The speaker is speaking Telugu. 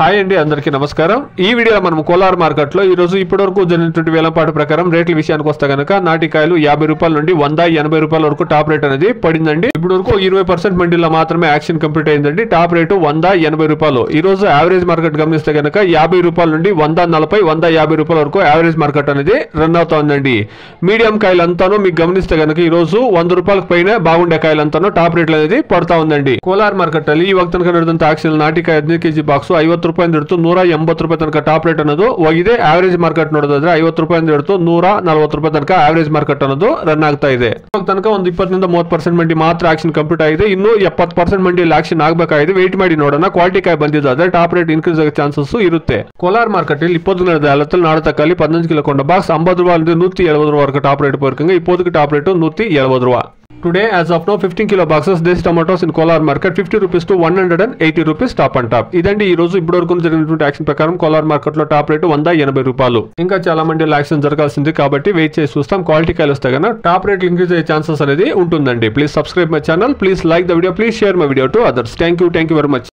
హాయ్ అండి, అందరికీ నమస్కారం. ఈ వీడియోలో మనం కోలార్ మార్కెట్లో ఈరోజు ఇప్పటివరకు జరిగినటువంటి వేలంపాటు ప్రకారం రేట్ల విషయానికి వస్తే కనుక నాటికాయలు 50 రూపాయల నుండి 180 రూపాయల వరకు టాప్ రేట్ అనేది పడిందండి. ఇప్పుడు వరకు 20% మండీలో మాత్రమే యాక్షన్ కంప్లీట్ అయిందండి. టాప్ రేటు 180 రూపాయలు. ఈ రోజు యావరేజ్ మార్కెట్ గమనిస్తే కనుక 50 రూపాయల నుండి 140, 150 రూపాయల వరకు యావరేజ్ మార్కెట్ అనేది రన్ అవుతోందండి. మీడియం కాయలంతాను మీకు గమనిస్తే కనుక ఈ రోజు 100 రూపాయలకు పైన బాగుండే కాయలంతాను టాప్ రేట్లు అనేది పడతా ఉందండి. కోలార్ మార్కెట్ ಅಲ್ಲಿ ಈ ವಕ್ತನಕ ನಡೆದಂತ ಆಕ್ಷನ್ ನಾಟಿಕಾಯ 15 ಕೆಜಿ ಬಾಕ್ಸ್ 50 ರೂಪಾಯಿಂದ ಹಿಡಿದು 180 ರೂಪಾಯಿ ತನಕ ಟಾಪ್ ರೇಟ್ ಅನ್ನೋದು ಹೋಗಿದೆ. ಆವರೇಜ್ ಮಾರ್ಕೆಟ್ ನೋಡೋದಾದ್ರೆ 50 ರೂಪಾಯಿಂದ ಹಿಡಿದು 140 ರೂಪಾಯಿ ತನಕ ಆವರೇಜ್ ಮಾರ್ಕೆಟ್ ಅನ್ನೋದು ರನ್ ಆಗ್ತಾ ಇದೆ. ಇವಾಗ ತನಕ ಒಂದು 20 ರಿಂದ 30% ಮಂಡಿ ಮಾತ್ರ ಆಕ್ಷನ್ ಕಂಪ್ಲೀಟ್ ಆಗಿದೆ. ಇನ್ನು 70% ಮಂಡಿಯಲ್ಲಿ ಆಕ್ಷನ್ ಆಗಬೇಕಾಗಿದೆ. ವೇಟ್ ಮಾಡಿ ನೋಡೋಣ. ಕ್ವಾಲಿಟಿ ಕಾಯಿ ಬಂದಿದ್ದಾದ್ರೆ ಟಾಪ್ ರೇಟ್ ಇನ್ಕ್ರೀಸ್ ಆಗೋ ಚಾನ್ಸಸ್ ಇರುತ್ತೆ. ಕೋಲಾರ್ ಮಾರ್ಕೆಟ್ ಇಲ್ಲಿ 20 నెలల నాడు తక్కాలి 15 కిలో కొండ బాక్స్ 50 రూపాయల నుండి 170 రూపాయల వరకు టాప్ రేట్ పోరుకంగా இப்போதைக்கு టాప్ రేట్ 170 రూపాయ. Today, as of now, 15 kilo boxes, Desi tomatoes in Kolar market, 50 rupees to 180 rupees top and top. ఇదండి ఈ రోజు ఇప్పటివరకు జరిగినటువంటి యాక్షన్ ప్రకారం కోలార్ మార్కెట్ లో టాప్ రేట్ 180 రూపాయలు. ఇంకా చాలా మంది యాక్షన్ జరగాల్సింది కాబట్టి వెయిట్ చేసి చూస్తాం. క్వాలిటీ కాయలు వస్తే కన్నా టాప్ రేట్ ఇంక్రీజ్ అయ్యే ఛాన్సెస్ అనేది ఉంటుందండి. Please subscribe my channel, please like the video, please share my video to others. Thank you very much.